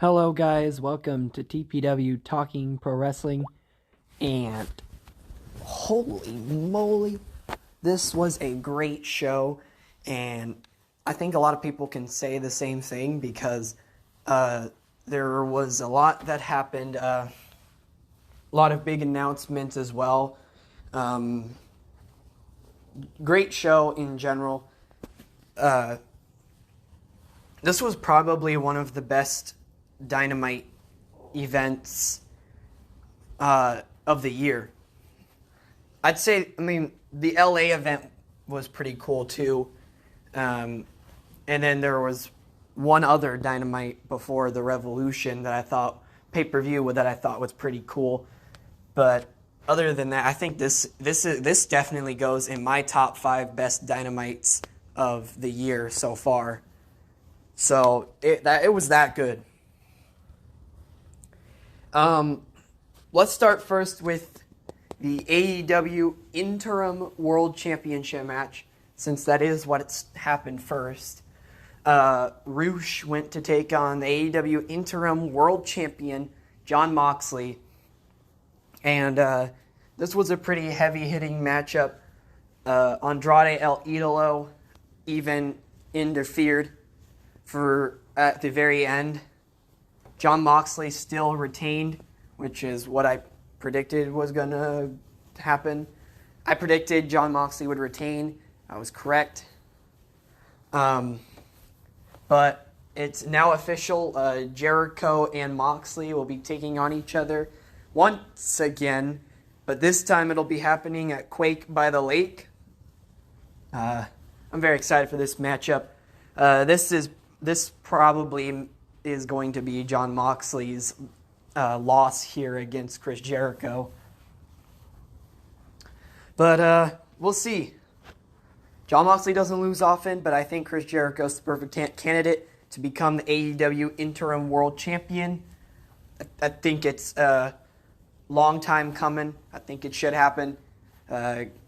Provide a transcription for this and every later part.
Hello guys, welcome to TPW Talking Pro Wrestling, and holy moly, this was a great show, and I think a lot of people can say the same thing because there was a lot that happened, a lot of big announcements as well. Great show in general. This was probably one of the best Dynamite events of the year. I'd say, the LA event was pretty cool too. And then there was one other Dynamite before the Revolution that I thought, pay-per-view, that I thought was pretty cool. But other than that, I think this definitely goes in my top 5 best Dynamites of the year so far. So it was that good. Let's start first with the AEW Interim World Championship match, since that is what happened first. Roosh went to take on the AEW Interim World Champion, Jon Moxley. And this was a pretty heavy-hitting matchup. Andrade El Idolo even interfered at the very end. Jon Moxley still retained, which is what I predicted was going to happen. I predicted Jon Moxley would retain. I was correct. But it's now official. Jericho and Moxley will be taking on each other once again, but this time it'll be happening at Quake by the Lake. I'm very excited for this matchup. This probably is going to be Jon Moxley's loss here against Chris Jericho. But we'll see. Jon Moxley doesn't lose often, but I think Chris Jericho's the perfect candidate to become the AEW Interim World Champion. I think it's a long time coming. I think it should happen.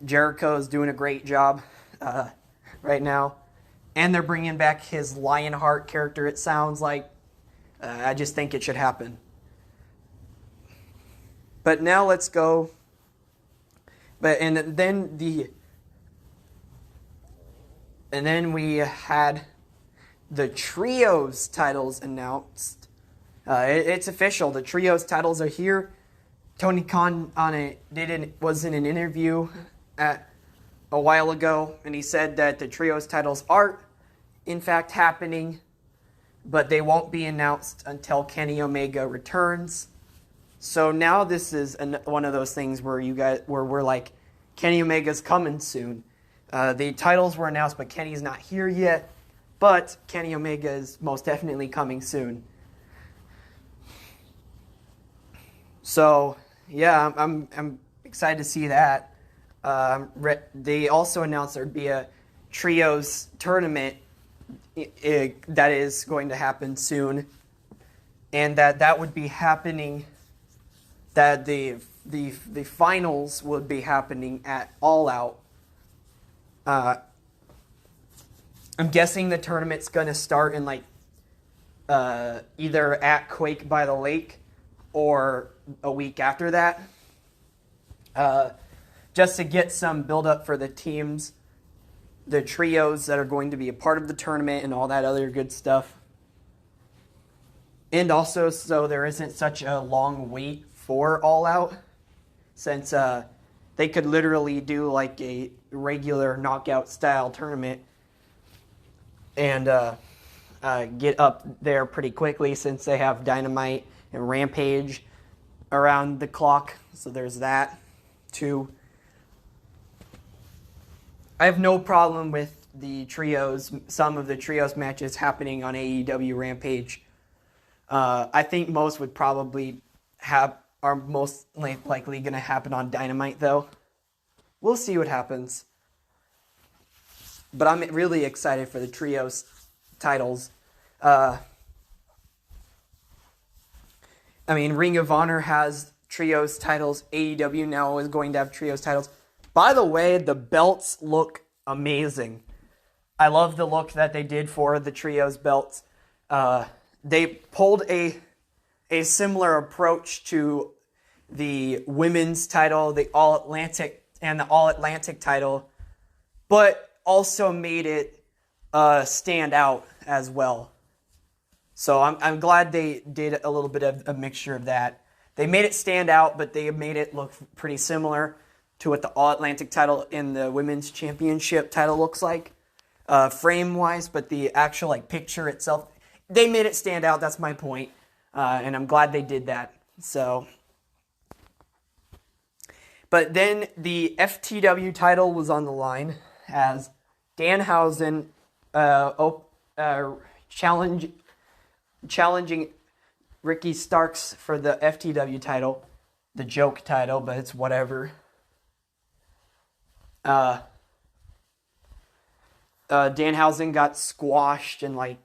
Jericho is doing a great job right now. And they're bringing back his Lionheart character, it sounds like. I just think it should happen. But now let's go. And then we had the Trios titles announced. It's official. The Trios titles are here. Tony Khan was in an interview a while ago, and he said that the Trios titles are in fact happening, but they won't be announced until Kenny Omega returns. So now this is one of those things where we're like, Kenny Omega's coming soon. The titles were announced, but Kenny's not here yet. But Kenny Omega is most definitely coming soon. So yeah, I'm excited to see that. They also announced there'd be a Trios tournament that is going to happen soon, and that would be happening. That the finals would be happening at All Out. I'm guessing the tournament's going to start in either at Quake by the Lake or a week after that. Just to get some build up for the teams, the trios that are going to be a part of the tournament and all that other good stuff. And also so there isn't such a long wait for All Out, since they could literally do like a regular knockout style tournament and get up there pretty quickly, since they have Dynamite and Rampage around the clock. So there's that too. I have no problem with the trios, some of the trios matches happening on AEW Rampage. I think most would probably are most likely going to happen on Dynamite, though. We'll see what happens. But I'm really excited for the trios titles. Ring of Honor has trios titles. AEW now is going to have trios titles. By the way, the belts look amazing. I love the look that they did for the trios belts. They pulled a similar approach to the women's title, the All-Atlantic, and the All-Atlantic title, but also made it stand out as well. So I'm glad they did a little bit of a mixture of that. They made it stand out, but they made it look pretty similar to what the All-Atlantic title and the Women's Championship title looks like, frame-wise, but the actual picture itself, they made it stand out. That's my point, and I'm glad they did that. So, but then the FTW title was on the line as Danhausen challenging Ricky Starks for the FTW title, the joke title, but it's whatever. Danhausen got squashed in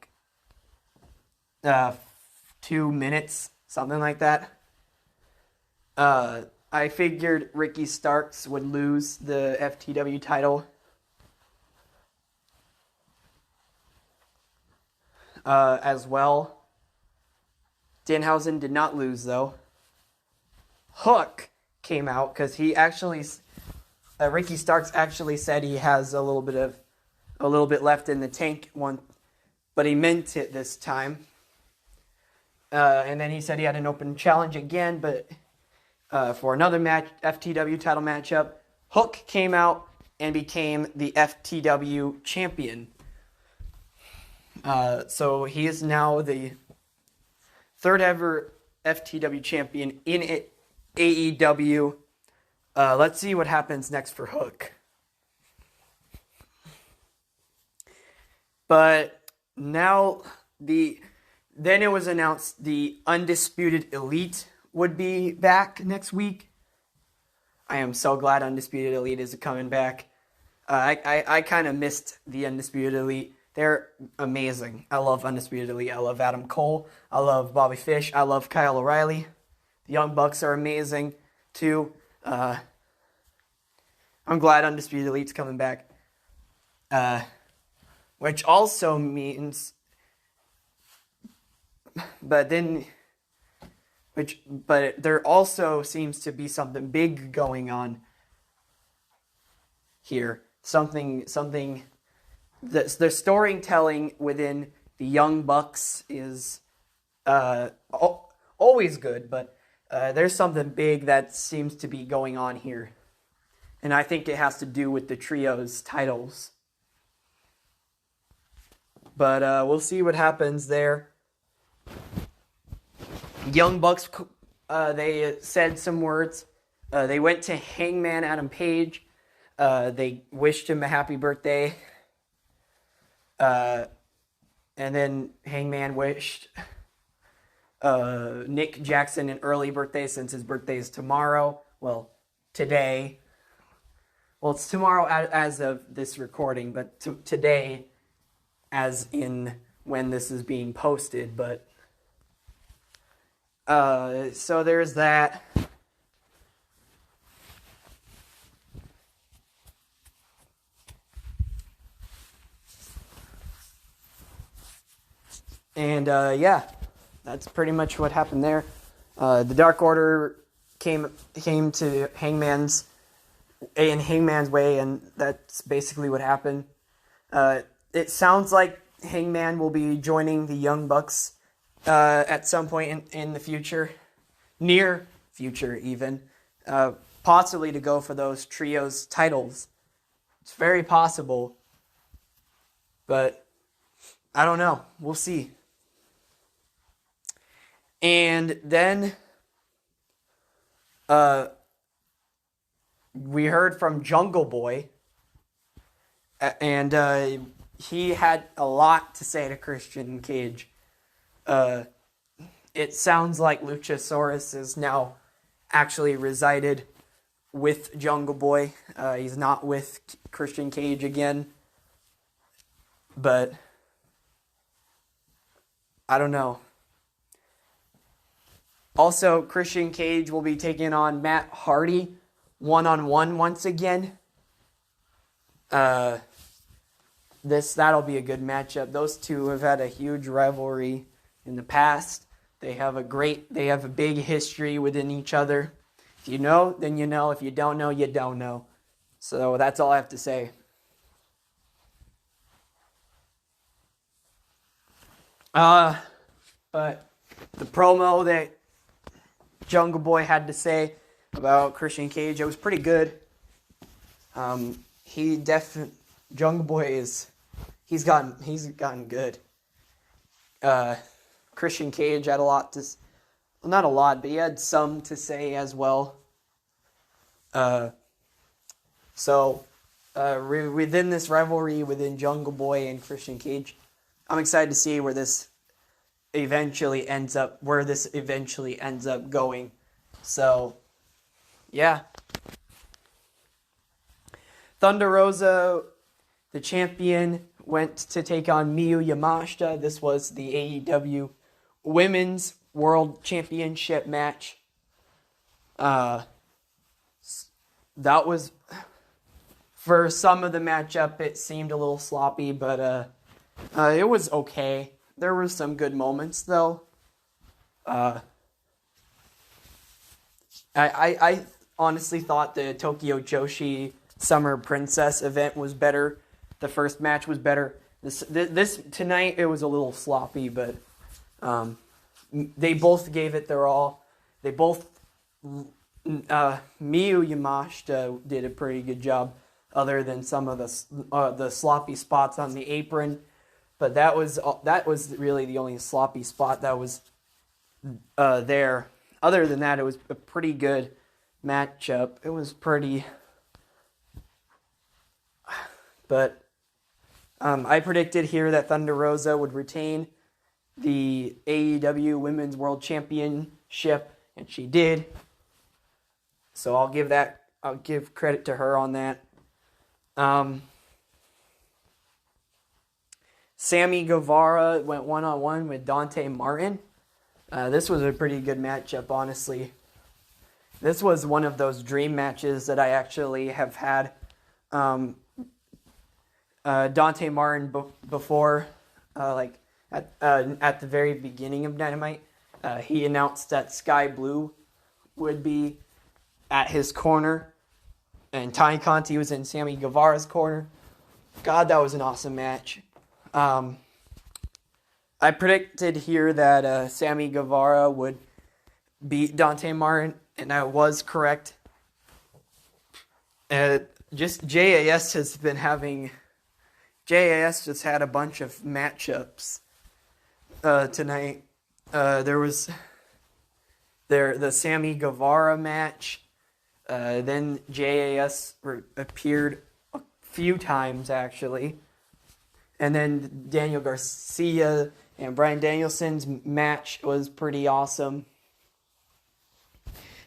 2 minutes, something like that. I figured Ricky Starks would lose the FTW title. As well. Danhausen did not lose, though. Hook came out because he actually, Ricky Starks actually said he has a little bit left in the tank but he meant it this time. And then he said he had an open challenge again, but for another match, FTW title matchup, Hook came out and became the FTW champion. So he is now the third ever FTW champion in AEW. Let's see what happens next for Hook. But now then it was announced the Undisputed Elite would be back next week. I am so glad Undisputed Elite is coming back. I kind of missed the Undisputed Elite. They're amazing. I love Undisputed Elite. I love Adam Cole. I love Bobby Fish. I love Kyle O'Reilly. The Young Bucks are amazing, too. I'm glad Undisputed Elite's coming back. Which also means... But there also seems to be something big going on here. Something... The storytelling within the Young Bucks is always good, but there's something big that seems to be going on here. And I think it has to do with the Trios titles. But we'll see what happens there. Young Bucks, they said some words. They went to Hangman Adam Page. They wished him a happy birthday. And then Hangman wished Nick Jackson an early birthday since his birthday is tomorrow. Well, today. Well, it's tomorrow as of this recording, but today as in when this is being posted. But so there's that. And, yeah, that's pretty much what happened there. The Dark Order came to Hangman's way, and that's basically what happened. It sounds like Hangman will be joining the Young Bucks at some point in the future. Near future, even. Possibly to go for those Trios titles. It's very possible. But I don't know. We'll see. And then we heard from Jungle Boy, and he had a lot to say to Christian Cage. It sounds like Luchasaurus is now actually resided with Jungle Boy. He's not with Christian Cage again. But I don't know. Also, Christian Cage will be taking on Matt Hardy one-on-one once again. That'll be a good matchup. Those two have had a huge rivalry in the past. They have a big history within each other. If you know, then you know. If you don't know, you don't know. So that's all I have to say. But the promo that Jungle Boy had to say about Christian Cage, it was pretty good. Jungle Boy he's gotten good. Christian Cage had not a lot, but he had some to say as well. So within this rivalry within Jungle Boy and Christian Cage, I'm excited to see where this eventually ends up going. So, yeah. Thunder Rosa, the champion, went to take on Miyu Yamashita. This was the AEW Women's World Championship match. That was, for some of the matchup, it seemed a little sloppy, but it was okay. There were some good moments, though. I honestly thought the Tokyo Joshi Summer Princess event was better. The first match was better. This tonight, it was a little sloppy, but they both gave it their all. They both Miyu Yamashita did a pretty good job, other than some of the sloppy spots on the apron. But that was really the only sloppy spot that was there. Other than that, it was a pretty good matchup. It was pretty. But I predicted here that Thunder Rosa would retain the AEW Women's World Championship, and she did. So I'll give credit to her on that. Sammy Guevara went one-on-one with Dante Martin. This was a pretty good matchup, honestly. This was one of those dream matches that I actually have had. Dante Martin before, at the very beginning of Dynamite, he announced that Sky Blue would be at his corner, and Ty Conti was in Sammy Guevara's corner. God, that was an awesome match. I predicted here that Sammy Guevara would beat Dante Martin, and I was correct. Just JAS just had a bunch of matchups tonight. There was the Sammy Guevara match. Then JAS appeared a few times, actually. And then Daniel Garcia and Bryan Danielson's match was pretty awesome.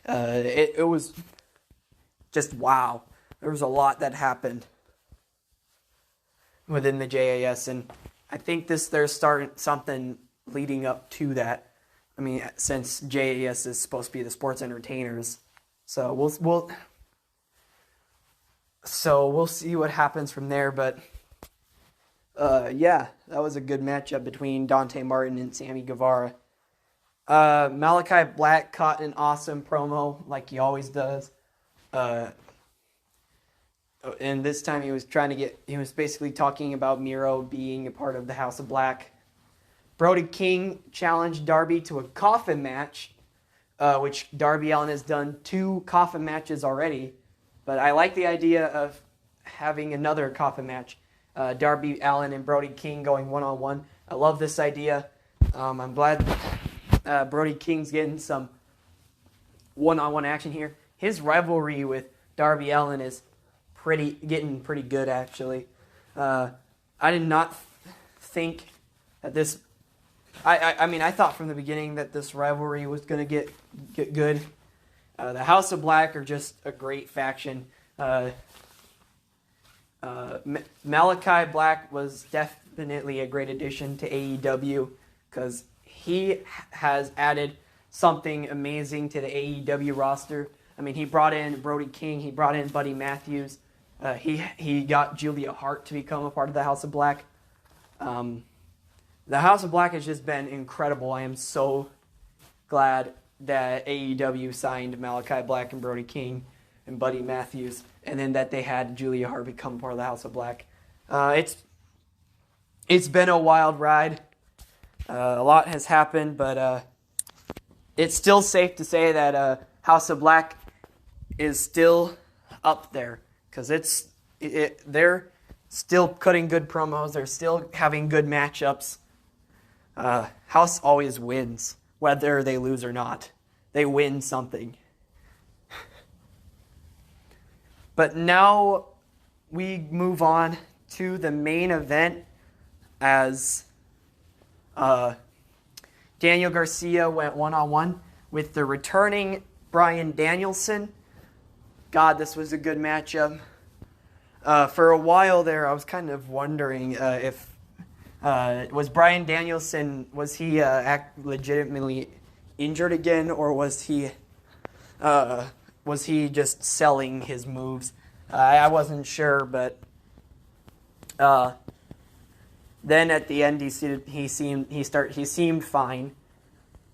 It was just wow. There was a lot that happened within the JAS, and I think they're starting something leading up to that. I mean, since JAS is supposed to be the sports entertainers, so we'll see what happens from there. But yeah, that was a good matchup between Dante Martin and Sammy Guevara. Malachi Black caught an awesome promo like he always does. And this time he was basically talking about Miro being a part of the House of Black. Brody King challenged Darby to a coffin match, which Darby Allin has done 2 coffin matches already. But I like the idea of having another coffin match. Darby Allin and Brody King going one-on-one. I love this idea. I'm glad Brody King's getting some one-on-one action here. His rivalry with Darby Allin is getting pretty good, actually. I did not think that this. I mean, I thought from the beginning that this rivalry was going to get good. The House of Black are just a great faction. Malachi Black was definitely a great addition to AEW because he has added something amazing to the AEW roster. I mean, he brought in Brody King, he brought in Buddy Matthews, he got Julia Hart to become a part of the House of Black. The House of Black has just been incredible. I am so glad that AEW signed Malachi Black and Brody King and Buddy Matthews, and then that they had Julia Hart become part of the House of Black. It's been a wild ride. A lot has happened, but it's still safe to say that House of Black is still up there, because they're still cutting good promos. They're still having good matchups. House always wins, whether they lose or not. They win something. But now we move on to the main event, as Daniel Garcia went one-on-one with the returning Bryan Danielson. God, this was a good matchup. For a while there, I was kind of wondering if was Bryan Danielson, was he legitimately injured again, or was he just selling his moves? I wasn't sure, but then at the end he seemed fine.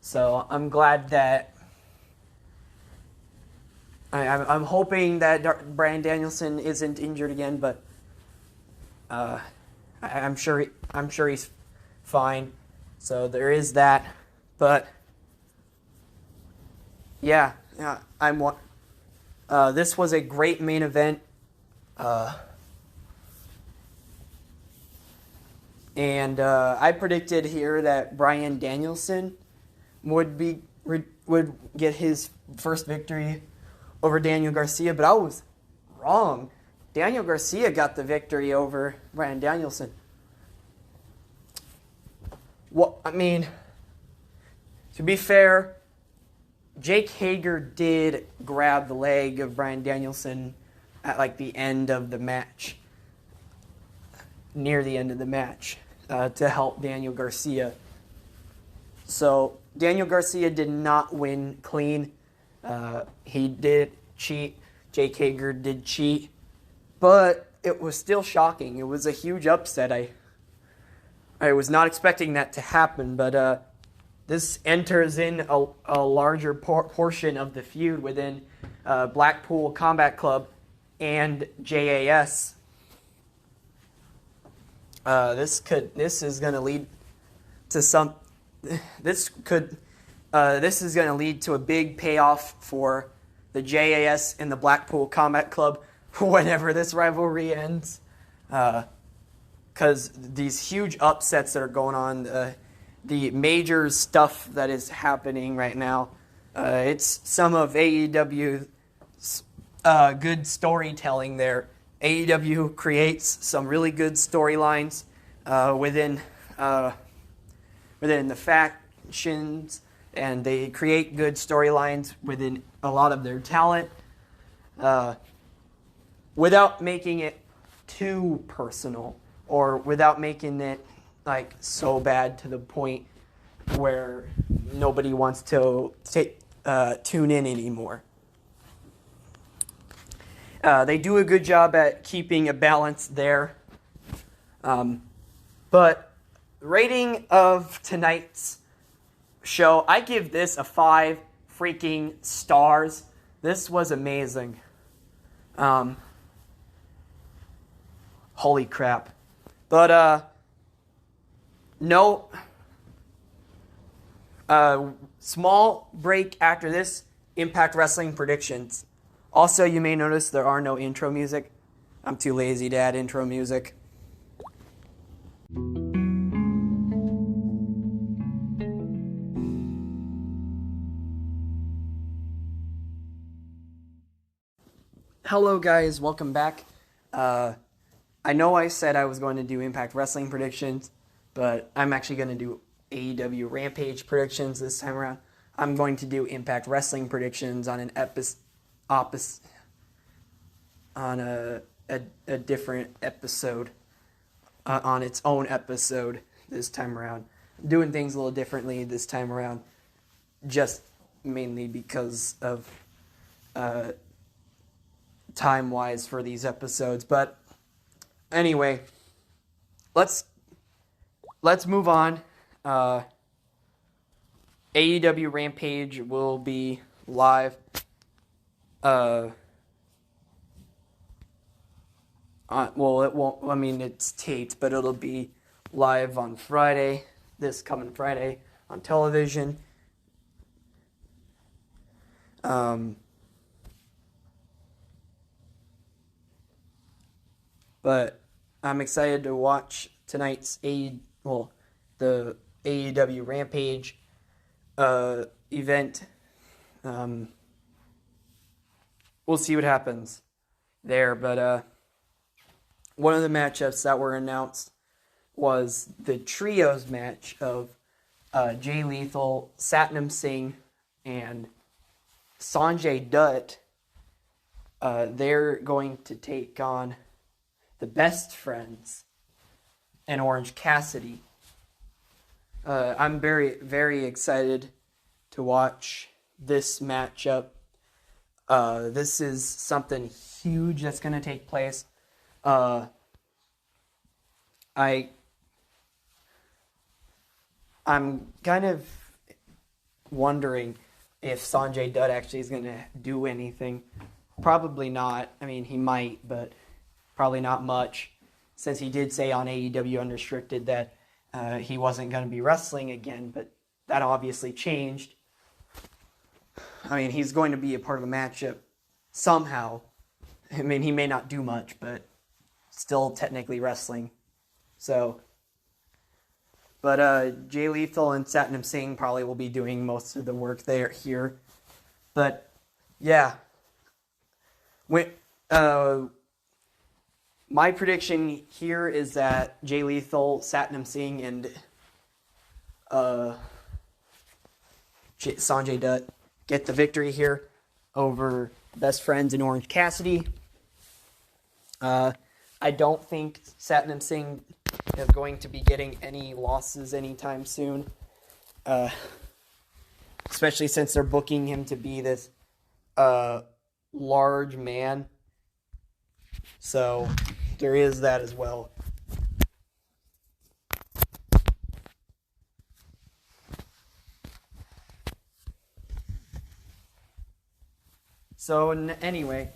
So I'm glad that I'm hoping that Bryan Danielson isn't injured again, but I'm sure he's fine. So there is that. But yeah, this was a great main event. And I predicted here that Bryan Danielson would get his first victory over Daniel Garcia, but I was wrong. Daniel Garcia got the victory over Bryan Danielson. Well, I mean, to be fair, Jake Hager did grab the leg of Bryan Danielson at like the end of the match, near the end of the match, to help Daniel Garcia. So Daniel Garcia did not win clean. He did cheat. Jake Hager did cheat. But it was still shocking. It was a huge upset. I was not expecting that to happen, but this enters in a larger portion of the feud within Blackpool Combat Club and JAS. This is going to lead to a big payoff for the JAS and the Blackpool Combat Club whenever this rivalry ends. Because these huge upsets that are going on, the major stuff that is happening right now, it's some of AEW's good storytelling there. AEW creates some really good storylines within the factions, and they create good storylines within a lot of their talent without making it too personal, or without making it like so bad to the point where nobody wants to tune in anymore. They do a good job at keeping a balance there. But rating of tonight's show, I give this a 5 freaking stars. This was amazing. Holy crap. But, no. Small break after this. Impact Wrestling predictions. Also, you may notice there are no intro music. I'm too lazy to add intro music. Hello guys, welcome back. I know I said I was going to do Impact Wrestling predictions, but I'm actually going to do AEW Rampage predictions this time around. I'm going to do Impact Wrestling predictions on an a different episode, on its own episode this time around. I'm doing things a little differently this time around, just mainly because of time-wise for these episodes. But anyway, let's move on. AEW Rampage will be live. Well, it won't. I mean, it's taped, but it'll be live on Friday, this coming Friday, on television. But I'm excited to watch tonight's the AEW Rampage event. We'll see what happens there, but one of the matchups that were announced was the trios match of Jay Lethal, Satnam Singh, and Sanjay Dutt. They're going to take on the Best Friends and Orange Cassidy. I'm very, very excited to watch this matchup. This is something huge that's going to take place. I'm kind of wondering if Sanjay Dutt actually is going to do anything. Probably not. I mean, he might, but probably not much, since he did say on AEW Unrestricted that he wasn't going to be wrestling again, but that obviously changed. I mean, he's going to be a part of the matchup somehow. I mean, he may not do much, but still technically wrestling. So, but Jay Lethal and Satnam Singh probably will be doing most of the work here. But yeah, my prediction here is that Jay Lethal, Satnam Singh, and Sanjay Dutt get the victory here over Best Friends and Orange Cassidy. I don't think Satnam Singh is going to be getting any losses anytime soon, especially since they're booking him to be this large man. So there is that as well. So anyway,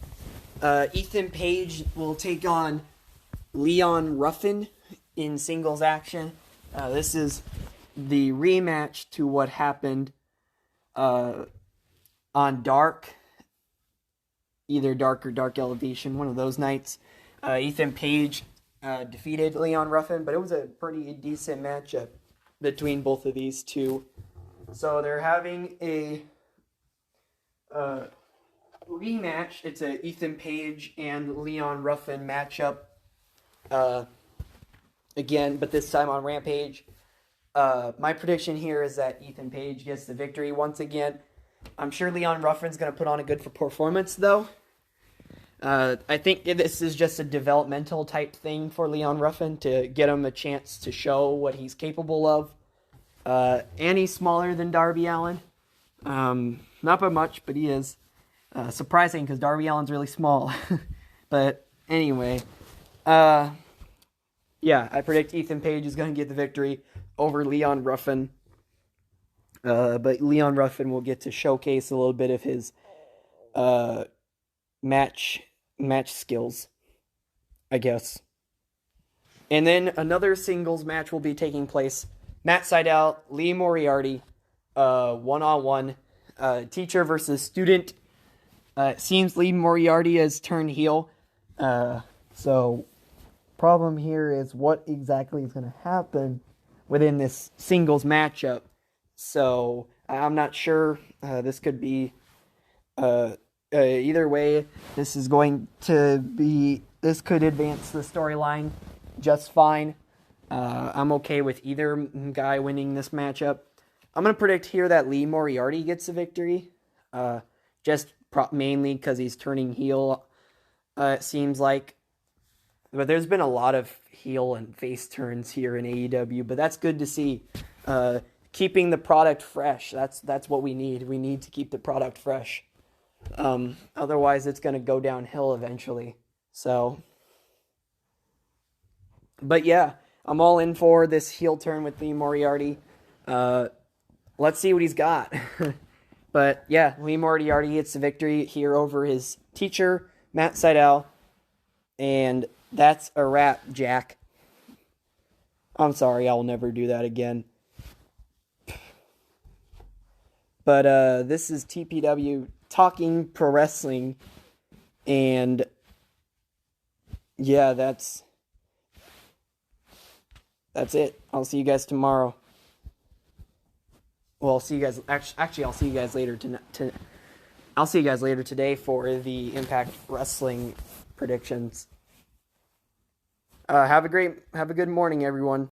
Ethan Page will take on Leon Ruffin in singles action. This is the rematch to what happened on Dark, either Dark or Dark Elevation, one of those nights. Ethan Page defeated Leon Ruffin, but it was a pretty decent matchup between both of these two. So they're having a rematch. It's a Ethan Page and Leon Ruffin matchup again, but this time on Rampage. My prediction here is that Ethan Page gets the victory once again. I'm sure Leon Ruffin's going to put on a good performance, though. I think this is just a developmental type thing for Leon Ruffin to get him a chance to show what he's capable of. And he's smaller than Darby Allin. Not by much, but he is. Surprising, because Darby Allin's really small. But anyway, yeah, I predict Ethan Page is going to get the victory over Leon Ruffin. But Leon Ruffin will get to showcase a little bit of his match skills, I guess. And then another singles match will be taking place. Matt Sydal, Lee Moriarty, one-on-one, teacher versus student. It seems Lee Moriarty has turned heel. So, problem here is what exactly is going to happen within this singles matchup. So, I'm not sure. This could be either way. This could advance the storyline just fine. I'm okay with either guy winning this matchup. I'm going to predict here that Lee Moriarty gets the victory. Mainly because he's turning heel, it seems like. But there's been a lot of heel and face turns here in AEW, but that's good to see. Keeping the product fresh, that's what we need. We need to keep the product fresh. Otherwise, it's going to go downhill eventually. So, but yeah, I'm all in for this heel turn with Lee Moriarty. let's see what he's got. But yeah, Lee Moriarty gets the victory here over his teacher, Matt Sydal. And that's a wrap, Jack. I'm sorry, I'll never do that again. But this is TPW Talking Pro Wrestling. And yeah, that's it. I'll see you guys tomorrow. Well, I'll see you guys. Actually, I'll see you guys later. I'll see you guys later today for the Impact Wrestling predictions. Have a good morning, everyone.